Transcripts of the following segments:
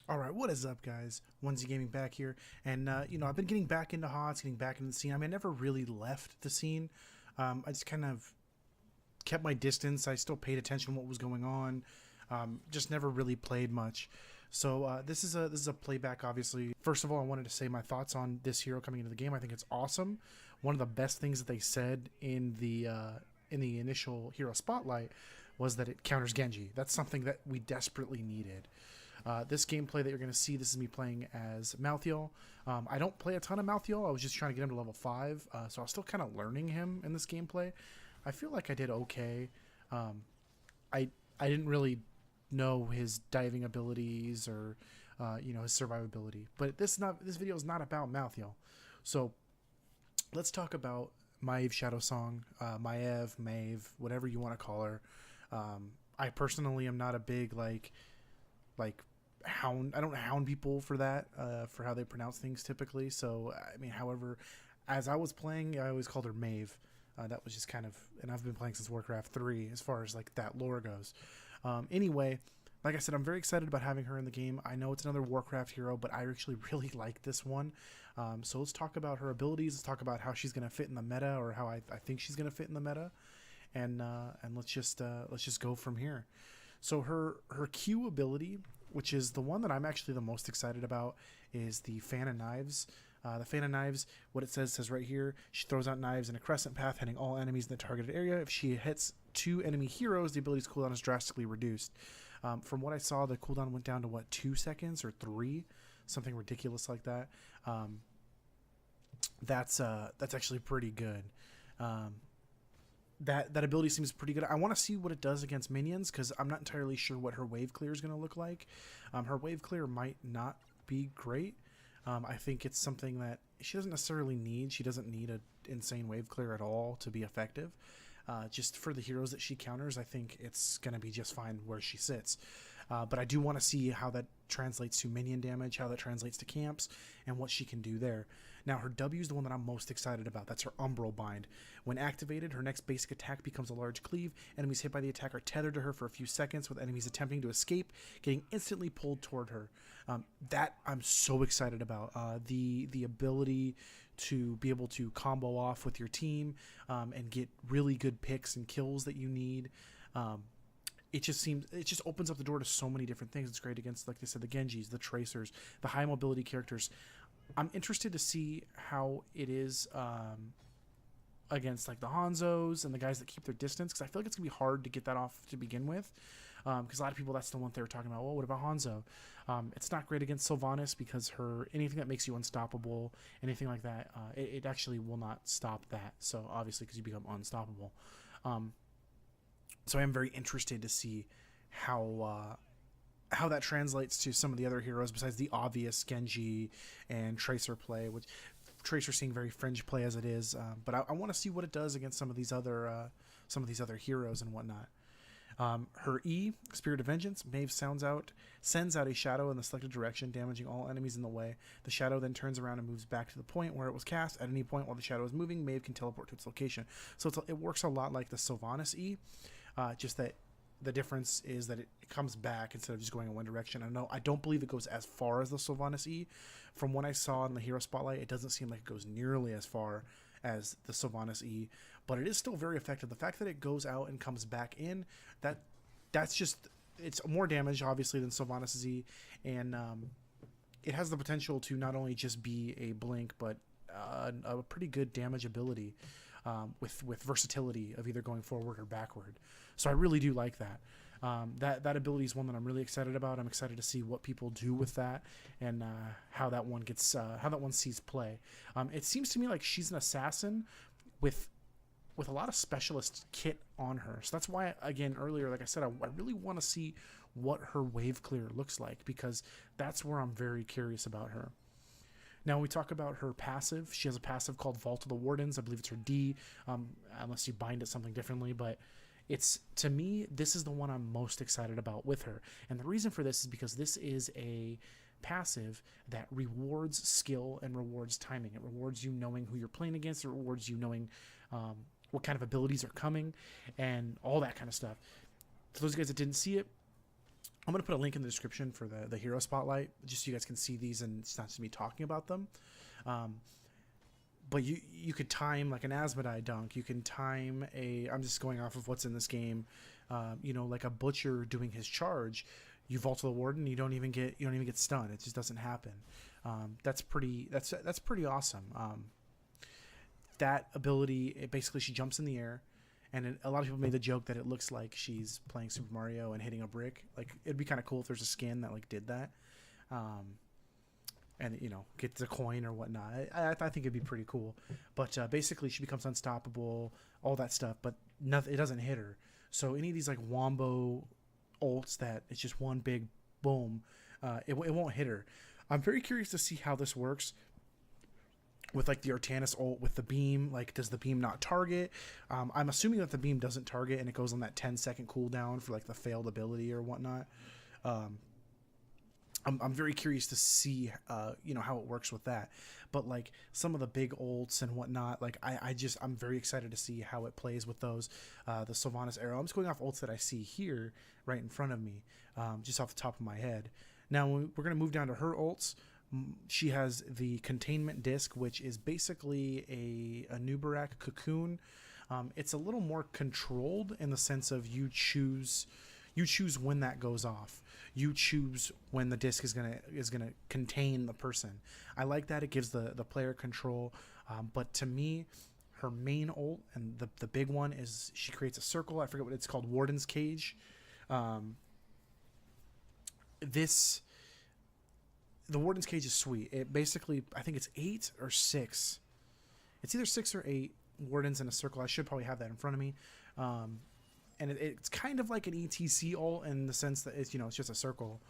All right, what is up, guys? Wunzy Gaming back here, and I've been getting back into HOTS, getting back into the scene. I mean, I never really left the scene. I just kind of kept my distance. I still paid attention to what was going on. Just never really played much. So this is a playback, obviously. First of all, I wanted to say my thoughts on this hero coming into the game. I think it's awesome. One of the best things that they said in the initial hero spotlight was that it counters Genji. That's something that we desperately needed. This gameplay that you're going to see, this is me playing as Malthael. I don't play a ton of Malthael. I was just trying to get him to level 5, so I was still kind of learning him in this gameplay. I feel like I did okay. I didn't really know his diving abilities or his survivability, but this video is not about Malthael. So let's talk about Maiev Shadow Song, Maiev, whatever you want to call her. I personally am not a big like hound. I don't hound people for that, for how they pronounce things typically. So I mean, however, as I was playing, I always called her Maeve. That was just kind of, and I've been playing since Warcraft 3 as far as like that lore goes. Anyway, like I said, I'm very excited about having her in the game. I know it's another Warcraft hero, but I actually really like this one. So let's talk about her abilities. Let's talk about how she's going to fit in the meta, or how I think she's going to fit in the meta, and let's just go from here. So her Q ability, which is the one that I'm actually the most excited about, is the Fan of Knives. The Fan of Knives, what it says right here, she throws out knives in a crescent path, hitting all enemies in the targeted area. If she hits 2 enemy heroes, the ability's cooldown is drastically reduced. From what I saw, the cooldown went down to, what, 2 seconds or 3? Something ridiculous like that. That's actually pretty good. That ability seems pretty good. I want to see what it does against minions, because I'm not entirely sure what her wave clear is going to look like. Her wave clear might not be great. I think it's something that she doesn't necessarily need. She doesn't need an insane wave clear at all to be effective. Just for the heroes that she counters, I think it's going to be just fine where she sits. But I do want to see how that translates to minion damage, how that translates to camps, and what she can do there. Now, her W is the one that I'm most excited about. That's her Umbrabind. When activated, her next basic attack becomes a large cleave. Enemies hit by the attack are tethered to her for a few seconds, with enemies attempting to escape getting instantly pulled toward her. That I'm so excited about. The ability to be able to combo off with your team, and get really good picks and kills that you need. It just opens up the door to so many different things. It's great against, like they said, the Genjis, the Tracers, the high mobility characters. I'm interested to see how it is against like the Hanzos and the guys that keep their distance, because I feel like it's gonna be hard to get that off to begin with. Because a lot of people, that's the one they were talking about. Well, what about Hanzo? It's not great against Sylvanas, because anything that makes you unstoppable, anything like that, it actually will not stop that. So obviously, because you become unstoppable. So I am very interested to see how that translates to some of the other heroes heroes, besides the obvious Genji and Tracer play, which Tracer seeing very fringe play as it is. But I want to see what it does against some of these other heroes and whatnot. Her E, Spirit of Vengeance, Maeve sends out a shadow in the selected direction, damaging all enemies in the way. The shadow then turns around and moves back to the point where it was cast. At any point while the shadow is moving, Maeve can teleport to its location. So it works a lot like the Sylvanas E, just that the difference is that it comes back instead of just going in one direction. I don't believe it goes as far as the Sylvanas E. From what I saw in the hero spotlight, it doesn't seem like it goes nearly as far as the Sylvanas E, but it is still very effective. The fact that it goes out and comes back in, that's just, it's more damage obviously than Sylvanas E, and it has the potential to not only just be a blink, but a pretty good damage ability, with versatility of either going forward or backward. So I really do like that. That ability is one that I'm really excited about. I'm excited to see what people do with that, and how that one sees play. It seems to me like she's an assassin with a lot of specialist kit on her. So that's why, again, earlier, like I said, I really want to see what her wave clear looks like, because that's where I'm very curious about her. Now, when we talk about her passive, she has a passive called Vault of the Wardens. I believe it's her D, unless you bind it something differently. But to me, this is the one I'm most excited about with her. And the reason for this is because this is a passive that rewards skill and rewards timing. It rewards you knowing who you're playing against. It rewards you knowing what kind of abilities are coming and all that kind of stuff. For those guys that didn't see it, I'm going to put a link in the description for the hero spotlight, just so you guys can see these and it's not just me talking about them. But you could time like an Asmodai dunk. You can time I'm just going off of what's in this game. Like a butcher doing his charge. You vault to the warden, you don't even get stunned. It just doesn't happen. That's pretty awesome. That ability, basically she jumps in the air, and a lot of people made the joke that it looks like she's playing Super Mario and hitting a brick. Like, it'd be kind of cool if there's a skin that like did that, and gets a coin or whatnot. I think it'd be pretty cool. But basically, she becomes unstoppable, all that stuff. But it doesn't hit her. So any of these like wombo ults that it's just one big boom, it won't hit her. I'm very curious to see how this works with like the Artanis ult with the beam. Like, does the beam not target? I'm assuming that the beam doesn't target and it goes on that 10-second cooldown for like the failed ability or whatnot. I'm very curious to see how it works with that. But like some of the big ults and whatnot, like I'm very excited to see how it plays with those. The Sylvanas Arrow, I'm just going off ults that I see here right in front of me, just off the top of my head. Now we're going to move down to her ults. She has the Containment Disc, which is basically a Nubarak cocoon. It's a little more controlled in the sense of you choose when that goes off. You choose when the disc is gonna contain the person. I like that. It gives the player control. But to me, her main ult and the big one is she creates a circle. I forget what it's called. Wardens Cage. The Warden's Cage is sweet. It basically, I think it's 8 or 6. It's either 6 or 8 wardens in a circle. I should probably have that in front of me. And it's kind of like an ETC ult in the sense that it's just a circle.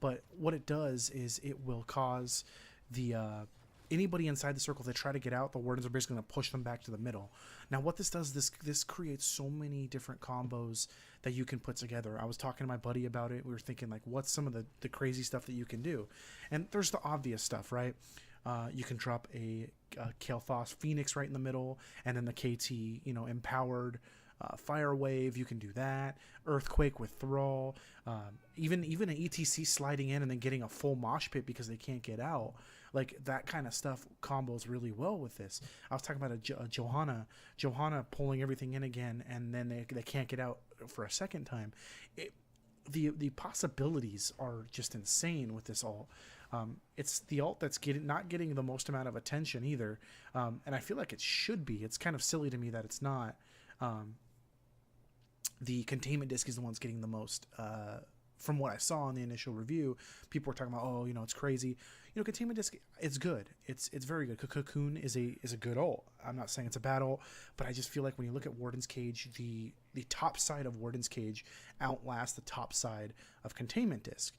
But what it does is it will cause the anybody inside the circle to try to get out. The wardens are basically going to push them back to the middle. Now, what this does, this creates so many different combos that you can put together. I was talking to my buddy about it. We were thinking, like, what's some of the crazy stuff that you can do? And there's the obvious stuff, right? You can drop a Kael'thas Phoenix right in the middle, and then the KT, empowered Fire Wave. You can do that. Earthquake with Thrall. Even an ETC sliding in and then getting a full mosh pit because they can't get out. Like, that kind of stuff combos really well with this. I was talking about a Johanna pulling everything in again, and then they can't get out for a second time. The possibilities are just insane with this ult. It's the ult that's not getting the most amount of attention either, and I feel like it should be. It's kind of silly to me that it's not. The Containment Disc is the one that's getting the most. From what I saw in the initial review, people were talking about, it's crazy. Containment Disc, it's good. It's very good. Cocoon is a good ult. I'm not saying it's a bad ult, but I just feel like when you look at Warden's Cage, the top side of Warden's Cage outlasts the top side of Containment Disc.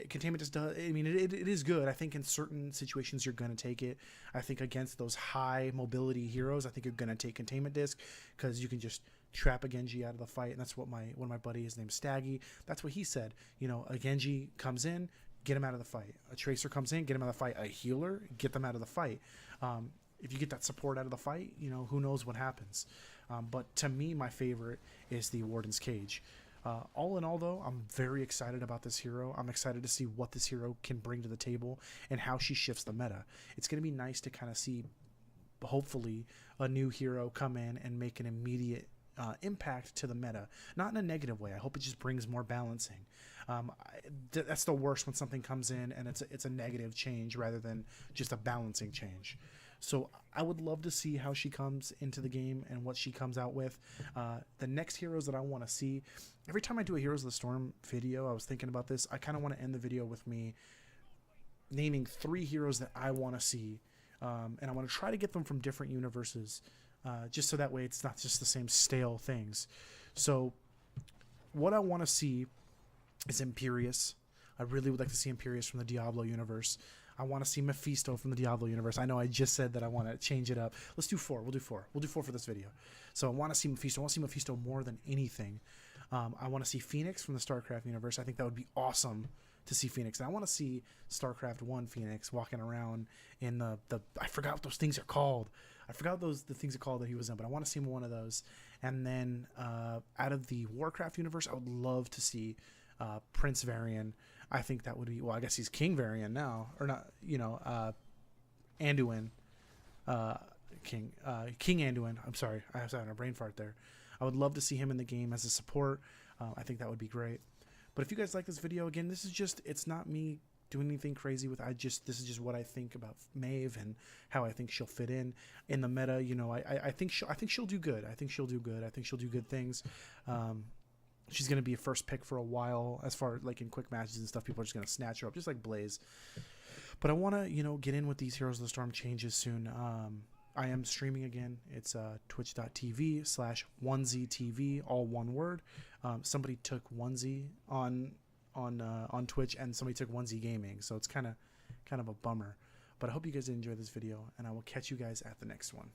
Containment Disc does. I mean, it is good. I think in certain situations you're going to take it. I think against those high mobility heroes, I think you're going to take Containment Disc because you can just trap a Genji out of the fight, and that's what one of my buddies, named Staggy, that's what he said. A Genji comes in, get him out of the fight. A Tracer comes in, get him out of the fight. A healer, get them out of the fight. If you get that support out of the fight, who knows what happens. But to me, my favorite is the Warden's Cage. All in all, though, I'm very excited about this hero. I'm excited to see what this hero can bring to the table and how she shifts the meta. It's going to be nice to kind of see, hopefully, a new hero come in and make an immediate impact to the meta. Not in a negative way. I hope it just brings more balancing. That's the worst, when something comes in and it's a negative change rather than just a balancing change. So I would love to see how she comes into the game and what she comes out with. The next heroes that I want to see, every time I do a Heroes of the Storm video, I was thinking about this. I kind of want to end the video with me naming 3 heroes that I want to see. And I want to try to get them from different universes, just so that way it's not just the same stale things. So what I want to see is Imperius. I really would like to see Imperius from the Diablo universe. I want to see Mephisto from the Diablo universe. I know I just said that I want to change it up. Let's do 4. We'll do 4. We'll do 4 for this video. So I want to see Mephisto. I want to see Mephisto more than anything. I want to see Phoenix from the StarCraft universe. I think that would be awesome to see Phoenix. And I want to see StarCraft 1 Phoenix walking around in the I forgot what those things are called. I forgot the things are called that he was in, but I want to see him in one of those. And then out of the Warcraft universe, I would love to see Prince Varian. I think that would be, well, I guess he's King Varian now, or not, Anduin, King Anduin. I'm sorry, I was having a brain fart there. I would love to see him in the game as a support. I think that would be great. But if you guys like this video, again, this is just, it's not me doing anything crazy with, this is just what I think about Maiev and how I think she'll fit in the meta. I think she'll do good. I think she'll do good. I think she'll do good things. She's going to be a first pick for a while, as far like in quick matches and stuff. People are just going to snatch her up, just like Blaze. But I want to, get in with these Heroes of the Storm changes soon. I am streaming again. It's twitch.tv/WunzyTV, all one word. Somebody took Wunzy on Twitch, and somebody took Wunzy Gaming, so it's kind of a bummer. But I hope you guys enjoy this video, and I will catch you guys at the next one.